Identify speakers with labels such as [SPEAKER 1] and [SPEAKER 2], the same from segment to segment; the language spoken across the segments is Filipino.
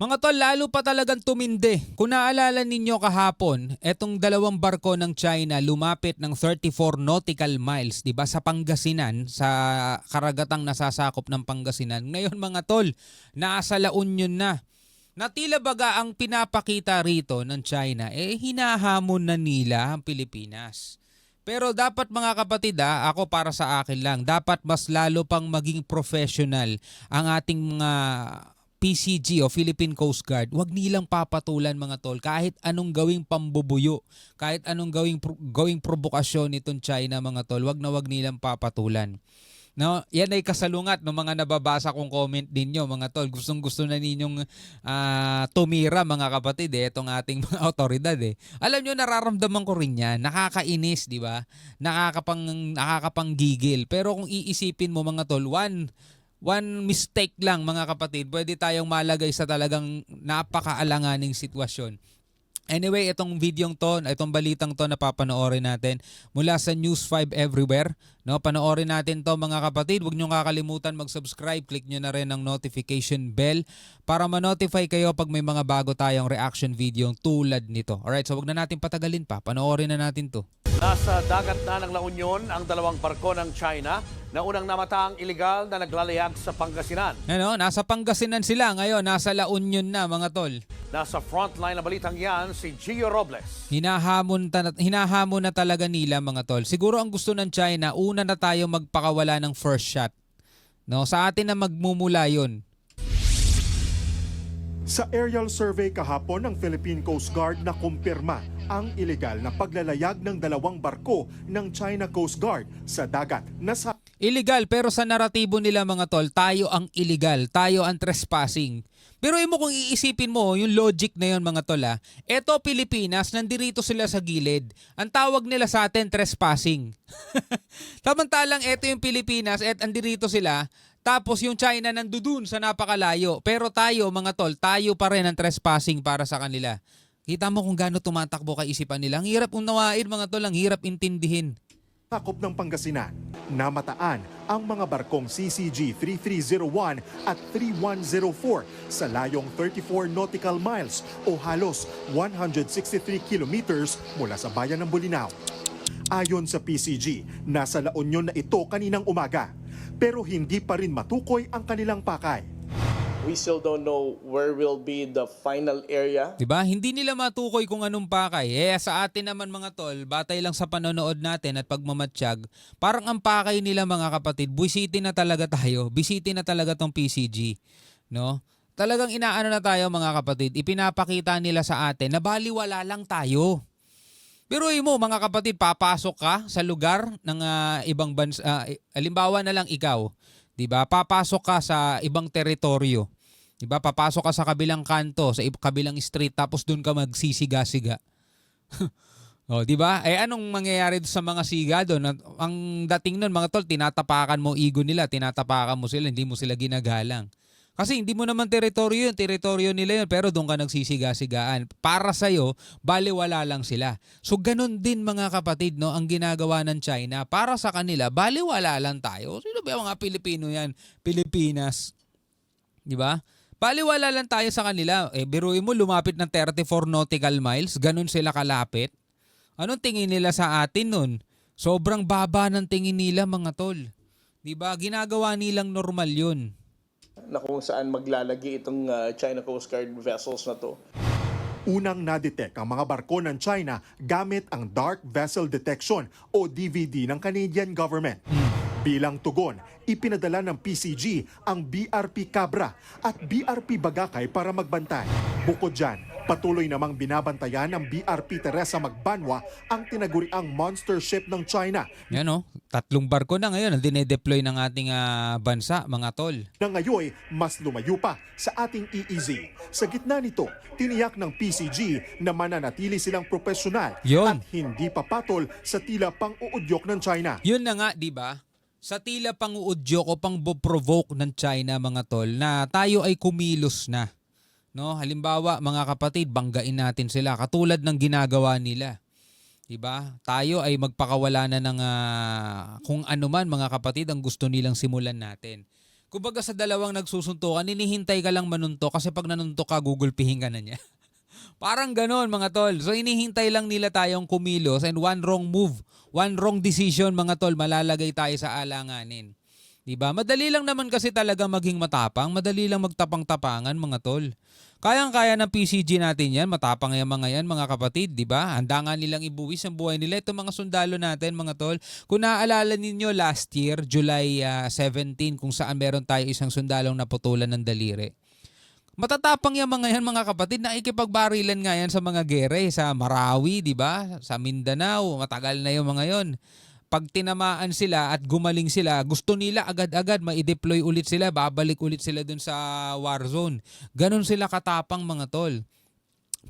[SPEAKER 1] Mga tol, lalo pa talagang tumindi. Kung naalala ninyo kahapon, etong dalawang barko ng China lumapit ng 34 nautical miles, 'di ba, sa Pangasinan, sa karagatang nasasakop ng Pangasinan. Ngayon mga tol, nasa La Union na. Na tila baga ang pinapakita rito ng China, hinahamon na nila ang Pilipinas. Pero dapat mga kapatid, ako para sa akin lang, dapat mas lalo pang maging professional ang ating mga PCG o Philippine Coast Guard. Huwag nilang papatulan mga tol kahit anong gawing pambubuyo, kahit anong gawing provokasyon nitong China mga tol, wag nilang papatulan. No, yan ay kasalungat ng mga nababasa kong comment ninyo mga tol. Gustong-gusto na ninyong tumira mga kapatid itong ating mga otoridad Alam nyo, nararamdaman ko rin yan. Nakakainis, di ba? Nakakapanggigil. Pero kung iisipin mo mga tol, one mistake lang mga kapatid, pwede tayong malagay sa talagang napakaalanganing sitwasyon. Anyway, itong videong to, itong balitang to na papanoorin natin mula sa News 5 Everywhere. No, panoorin natin to mga kapatid. Huwag niyo kakalimutan mag-subscribe. Click niyo na rin ang notification bell para ma-notify kayo pag may mga bago tayong reaction video tulad nito. Alright, so huwag na natin patagalin pa. Panoorin na natin to.
[SPEAKER 2] Nasa dagat na ng La Union ang dalawang barko ng China na unang namataang iligal na naglalayag sa Pangasinan.
[SPEAKER 1] Ano, nasa Pangasinan sila ngayon, nasa La Union na mga tol.
[SPEAKER 2] Nasa frontline na balitang yan si Gio Robles.
[SPEAKER 1] Hinahamon na talaga nila mga tol. Siguro ang gusto ng China, una na tayo magpakawala ng first shot. No, sa atin na magmumula 'yon.
[SPEAKER 3] Sa aerial survey kahapon ng Philippine Coast Guard na kumpirma ang ilegal na paglalayag ng dalawang barko ng China Coast Guard sa dagat na sa
[SPEAKER 1] Illegal, pero sa naratibo nila mga tol, tayo ang illegal, tayo ang trespassing. Pero mo kung iisipin mo, yung logic na yun mga tol eto Pilipinas, nandirito sila sa gilid. Ang tawag nila sa atin, trespassing. Samantalang eto yung Pilipinas at andirito sila, tapos yung China nandudun sa napakalayo. Pero tayo mga tol, tayo pa rin ang trespassing para sa kanila. Kita mo kung gaano tumatakbo kay isipan nila. Ang hirap unawain mga tol, ang hirap intindihin.
[SPEAKER 3] sakop ng Pangasinan. Namataan ang mga barkong CCG 3301 at 3104 sa layong 34 nautical miles o halos 163 kilometers mula sa bayan ng Bolinao. Ayon sa PCG, nasa La Union na ito kaninang umaga, pero hindi pa rin matukoy ang kanilang pakay.
[SPEAKER 4] We still don't know where will be the final area.
[SPEAKER 1] Diba? Hindi nila matukoy kung anong pakay. Sa atin naman mga tol, batay lang sa panonood natin at pagmamatsyag, parang ang pakay nila mga kapatid, buwisitin na talaga tayo. Bisitin na talaga tong PCG. No? Talagang inaano na tayo mga kapatid, ipinapakita nila sa atin na baliwala lang tayo. Pero mo mga kapatid, papasok ka sa lugar ng ibang bansa, halimbawa na lang ikaw. Diba? Papasok ka sa ibang teritoryo. Diba? Papasok ka sa kabilang kanto, sa kabilang street, tapos doon ka magsisiga-siga. O, diba? Anong mangyayari sa mga siga doon? Ang dating nun, mga tol, tinatapakan mo ego nila, tinatapakan mo sila, hindi mo sila ginagalang. Kasi hindi mo naman teritoryo yun, teritoryo nila yun, pero doon ka nagsisiga-sigaan. Para sa'yo, baliwala lang sila. So ganun din mga kapatid, no, ang ginagawa ng China. Para sa kanila, baliwala lang tayo. Sino ba yung mga Pilipino yan? Pilipinas. Di ba? Baliwala lang tayo sa kanila. Biruin mo, lumapit ng 34 nautical miles. Ganun sila kalapit. Anong tingin nila sa atin nun? Sobrang baba ng tingin nila mga tol. Di ba? Ginagawa nilang normal yun.
[SPEAKER 4] Na kung saan maglalagi itong China Coast Guard vessels na to.
[SPEAKER 3] Unang nadetect ang mga barko ng China gamit ang Dark Vessel Detection o DVD ng Canadian government. Bilang tugon, ipinadala ng PCG ang BRP Cabra at BRP Bagakay para magbantay. Bukod dyan, patuloy namang binabantayan ng BRP Teresa Magbanwa ang tinaguriang monster ship ng China.
[SPEAKER 1] Yan o, 3 barko na ngayon ang dinedeploy ng ating bansa, mga tol.
[SPEAKER 3] Na ngayon mas lumayo pa sa ating EEZ. Sa gitna nito, tiniyak ng PCG na mananatili silang profesional
[SPEAKER 1] Yun.
[SPEAKER 3] at hindi papatol sa tila pang-uudyok ng China.
[SPEAKER 1] Yun na nga, di ba? Sa tila pang-uudyok o pang-provoke ng China, mga tol, na tayo ay kumilos na. No, halimbawa, mga kapatid, banggain natin sila katulad ng ginagawa nila. 'Di ba? Tayo ay magpakawala na ng kung ano man mga kapatid ang gusto nilang simulan natin. Kumbaga sa dalawang nagsusuntukan, hinihintay ka lang manuntok kasi pag nanuntok ka, gugulpihin ka na niya. Parang ganon mga tol. So hinihintay lang nila tayong kumilos and one wrong move, one wrong decision mga tol, malalagay tayo sa alanganin. Diba? Madali lang naman kasi talaga maging matapang, madali lang magtapang-tapangan mga tol. Kayang-kaya ng PCG natin yan, matapang yung mga yan mga kapatid, di ba? Handa nga nilang ibuwis ang buhay nila. Ito mga sundalo natin mga tol. Kung naaalala ninyo last year, July 17, kung saan meron tayo isang sundalong naputulan ng daliri. Matatapang yung mga yan mga kapatid, nakikipagbarilan nga yan sa mga gere, sa Marawi, di ba? Sa Mindanao, matagal na yung mga yon. Pag tinamaan sila at gumaling sila, gusto nila agad-agad ma-deploy ulit sila, babalik ulit sila dun sa war zone. Ganon sila katapang mga tol.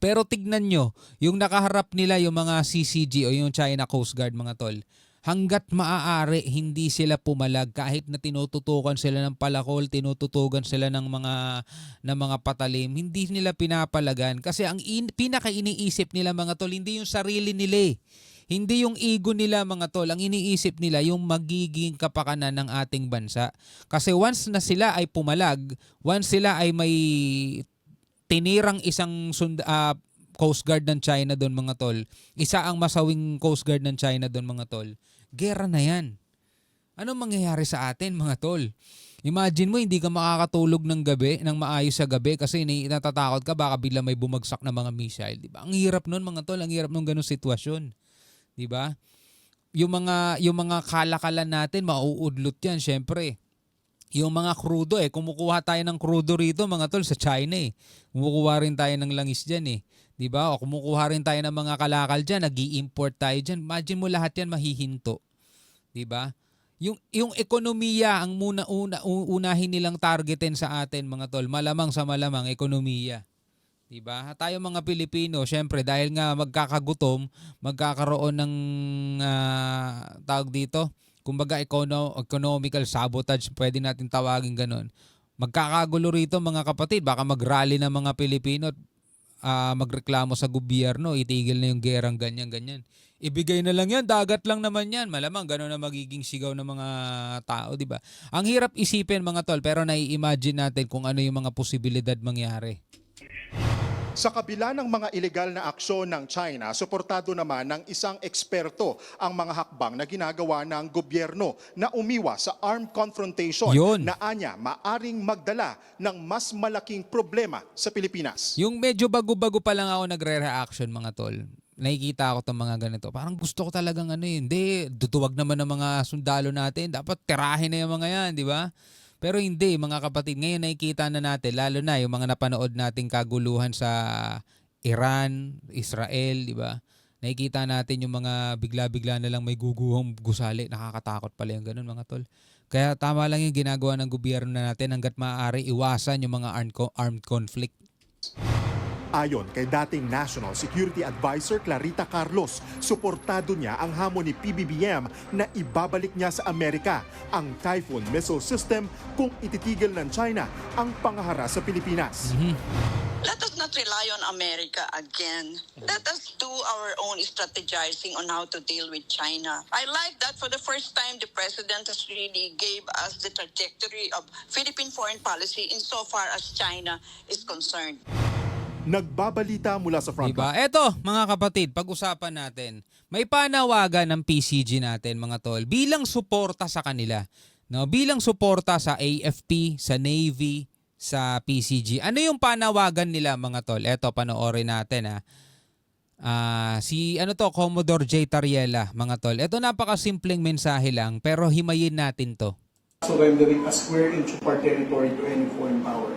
[SPEAKER 1] Pero tignan nyo, yung nakaharap nila yung mga CCG o yung China Coast Guard mga tol, hanggat maaari hindi sila pumalag kahit na tinututukan sila ng palakol, tinututugan sila ng mga patalim, hindi nila pinapalagan kasi ang pinaka-iniisip nila mga tol, hindi yung sarili nila eh. Hindi yung ego nila mga tol, ang iniisip nila yung magiging kapakanan ng ating bansa. Kasi once na sila ay pumalag, once sila ay may tinirang isang Coast Guard ng China doon mga tol, isa ang masawing Coast Guard ng China doon mga tol, gera na yan. Anong mangyayari sa atin mga tol? Imagine mo hindi ka makakatulog ng gabi, ng maayos sa gabi kasi natatakot ka baka bigla may bumagsak na mga missile, di ba? Ang hirap noon mga tol, ang hirap nung ganung sitwasyon. 'Di ba? Yung mga kalakalan natin mauudlot 'yan, syempre. Yung mga krudo kumukuha tayo ng krudo rito mga tol sa China eh. Kumukuha rin tayo ng langis diyan eh. 'Di ba? O kumukuha rin tayo ng mga kalakal diyan, nag-i-import tayo diyan. Imagine mo lahat 'yan mahihinto. 'Di ba? Yung ekonomiya ang unahin nilang targetin sa atin mga tol. Malamang sa malamang ekonomiya. Diba? Tayo mga Pilipino, syempre dahil nga magkakagutom, magkakaroon ng tawag dito, kumbaga economical sabotage, pwede natin tawagin ganun. Magkakagulo rito mga kapatid, baka mag-rally ng mga Pilipino at magreklamo sa gobyerno, itigil na yung gerang ganyan-ganyan. Ibigay na lang yan, dagat lang naman yan. Malamang gano'n na magiging sigaw ng mga tao, di ba? Ang hirap isipin mga tol, pero nai-imagine natin kung ano yung mga posibilidad mangyari.
[SPEAKER 3] Sa kabila ng mga ilegal na aksyon ng China, suportado naman ng isang eksperto ang mga hakbang na ginagawa ng gobyerno na umiwas sa armed confrontation
[SPEAKER 1] Yun.
[SPEAKER 3] na anya maaring magdala ng mas malaking problema sa Pilipinas.
[SPEAKER 1] Yung medyo bago-bago pa lang ako nagre-reaction mga tol, nakikita ko itong mga ganito. Parang gusto ko talagang hindi, dutuwag naman ng mga sundalo natin. Dapat tirahin na yung mga yan, di ba? Pero hindi mga kapatid, ngayon nakikita na natin, lalo na yung mga napanood nating kaguluhan sa Iran, Israel, di ba? Nakikita natin yung mga bigla-bigla na lang may guguhong gusali. Nakakatakot pala yung ganun mga tol. Kaya tama lang yung ginagawa ng gobyerno natin hanggat maaari iwasan yung mga armed conflict.
[SPEAKER 3] Ayon kay dating National Security Advisor Clarita Carlos, suportado niya ang hamon ni PBBM na ibabalik niya sa Amerika ang Typhoon missile system kung ititigil ng China ang pangahara sa Pilipinas.
[SPEAKER 5] Let us not rely on America again. Let us do our own strategizing on how to deal with China. I like that for the first time the President has really gave us the trajectory of Philippine foreign policy insofar as China is concerned.
[SPEAKER 3] Nagbabalita mula sa front.
[SPEAKER 1] Diba? Eto, mga kapatid, pag-usapan natin. May panawagan ng PCG natin, mga tol, bilang suporta sa kanila. No? Bilang suporta sa AFP, sa Navy, sa PCG. Ano yung panawagan nila, mga tol? Eto, panoorin natin. Commodore J. Tariela, mga tol. Eto, napakasimpleng mensahe lang, pero himayin natin to.
[SPEAKER 6] Surrendering a square inch of our territory to any foreign power.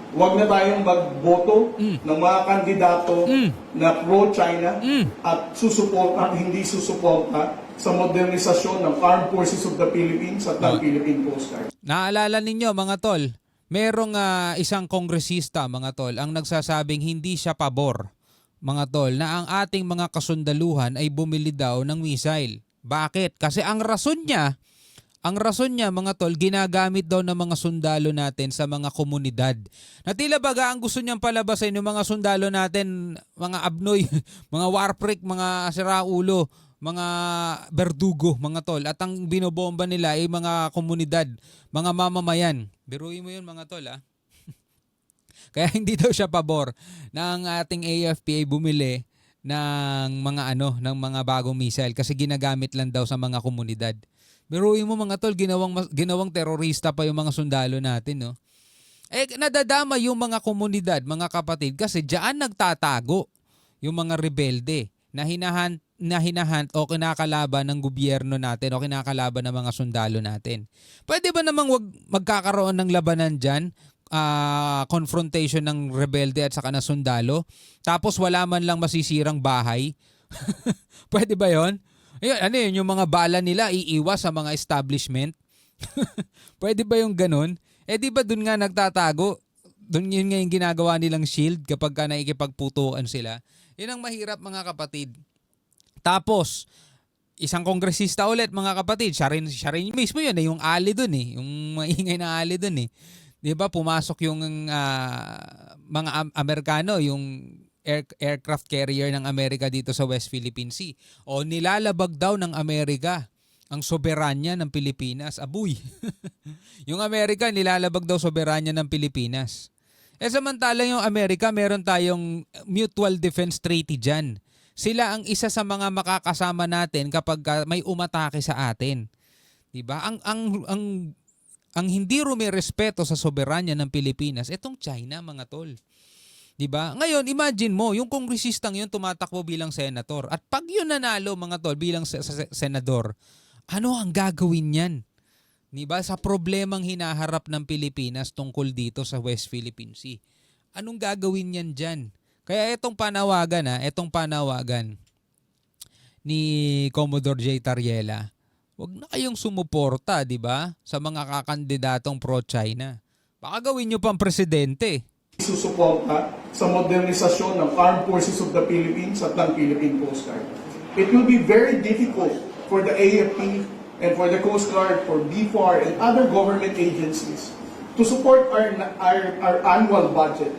[SPEAKER 6] Huwag na tayong magboto ng mga kandidato na pro-China at susuporta at hindi susuporta sa modernisasyon ng Armed Forces of the Philippines at ng Philippine Coast Guard.
[SPEAKER 1] Naalala ninyo mga tol, merong isang kongresista mga tol ang nagsasabing hindi siya pabor mga tol na ang ating mga kasundaluhan ay bumili daw ng missile. Bakit? Kasi ang rason niya mga tol, ginagamit daw ng mga sundalo natin sa mga komunidad. Na tila baga ang gusto niyang palabasin yung mga sundalo natin, mga abnoy, mga warprick, mga siraulo, mga berdugo, mga tol. At ang binobomba nila ay mga komunidad, mga mamamayan. Biruin mo yun mga tol Kaya hindi daw siya pabor ng ating AFP ay bumili ng mga ng mga bagong missile kasi ginagamit lang daw sa mga komunidad. Biruin mo mga tol, ginawang terorista pa yung mga sundalo natin, no? Nadadama yung mga komunidad, mga kapatid, kasi diyan nagtatago yung mga rebelde na hinahunt o kinakalaban ng gobyerno natin o kinakalaban ng mga sundalo natin. Pwede ba namang wag magkakaroon ng labanan dyan? Confrontation ng rebelde at saka ng sundalo, tapos wala man lang masisirang bahay? Pwede ba yon? Ayun, yung mga bala nila iiwas sa mga establishment? Pwede ba yung ganun? Di ba dun nga nagtatago? Dun yun nga yung ginagawa nilang shield kapag ka naikipagputukan sila. Yun ang mahirap mga kapatid. Tapos, isang kongresista ulit mga kapatid, siya rin mismo yun, yung ali dun yung maingay na ali dun 'Di ba pumasok yung mga Amerikano, yung aircraft carrier ng Amerika dito sa West Philippine Sea. O nilalabag daw ng Amerika ang soberanya ng Pilipinas. Abuy. Yung Amerika nilalabag daw soberanya ng Pilipinas. Samantala yung Amerika, meron tayong Mutual Defense Treaty dyan. Sila ang isa sa mga makakasama natin kapag may umatake sa atin. 'Di ba? Ang hindi rumirespeto sa soberanya ng Pilipinas, itong China, mga tol. 'Di ba? Ngayon, imagine mo, yung kongresistang yun tumatakbo bilang senator. At pag yun nanalo, mga tol, bilang senador, ano ang gagawin niyan? 'Di ba? Sa problemang hinaharap ng Pilipinas tungkol dito sa West Philippine Sea. Anong gagawin niyan diyan? Kaya itong panawagan ni Commodore J. Tariela, wag na kayong sumuporta, 'di ba? Sa mga kakandidatong pro-China. Baka gawin niyo pang presidente.
[SPEAKER 6] Susuporta sa modernisasyon ng Armed Forces of the Philippines at ng Philippine Coast Guard. It will be very difficult for the AFP and for the Coast Guard, for BFAR and other government agencies to support our annual budget.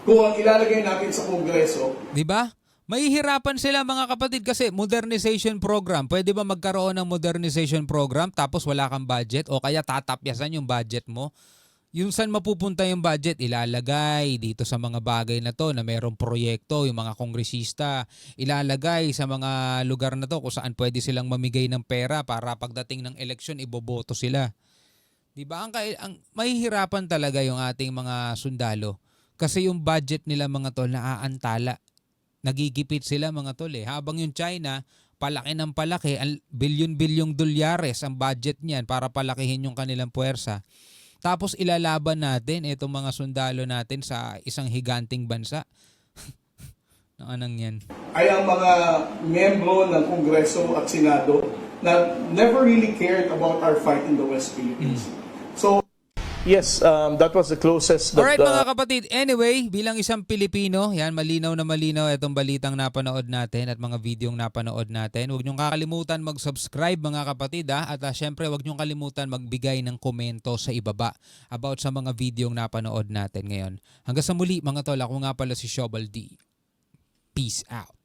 [SPEAKER 6] Kung ang ilalagay natin sa Kongreso,
[SPEAKER 1] 'Di ba? Mahihirapan sila mga kapatid kasi modernization program. Pwede ba magkaroon ng modernization program tapos wala kang budget o kaya tatapyasan yung budget mo? Yung saan mapupunta yung budget, ilalagay dito sa mga bagay na to na merong proyekto, yung mga kongresista, ilalagay sa mga lugar na to kung saan pwede silang mamigay ng pera para pagdating ng eleksyon iboboto sila. 'Di ba? Ang mahihirapan talaga yung ating mga sundalo kasi yung budget nila mga tol naaantala. Nagigipit sila mga tol Habang yung China, palaki ng palaki, bilyon-bilyong dolyares ang budget niyan para palakihin yung kanilang puwersa. Tapos ilalaban natin itong mga sundalo natin sa isang higanting bansa. Anong yan?
[SPEAKER 6] ay ang mga membro ng Kongreso at Senado na never really cared about our fight in the West Philippines. So,
[SPEAKER 4] Yes, that was the closest that
[SPEAKER 1] Alright mga kapatid, anyway, bilang isang Pilipino, yan malinaw na malinaw itong balitang napanood natin at mga videong napanood natin. Huwag niyong kakalimutan mag-subscribe mga kapatid at syempre huwag niyong kalimutan magbigay ng komento sa ibaba about sa mga videong napanood natin ngayon. Hanggang sa muli mga tol, ako nga pala si Shobal D. Peace out.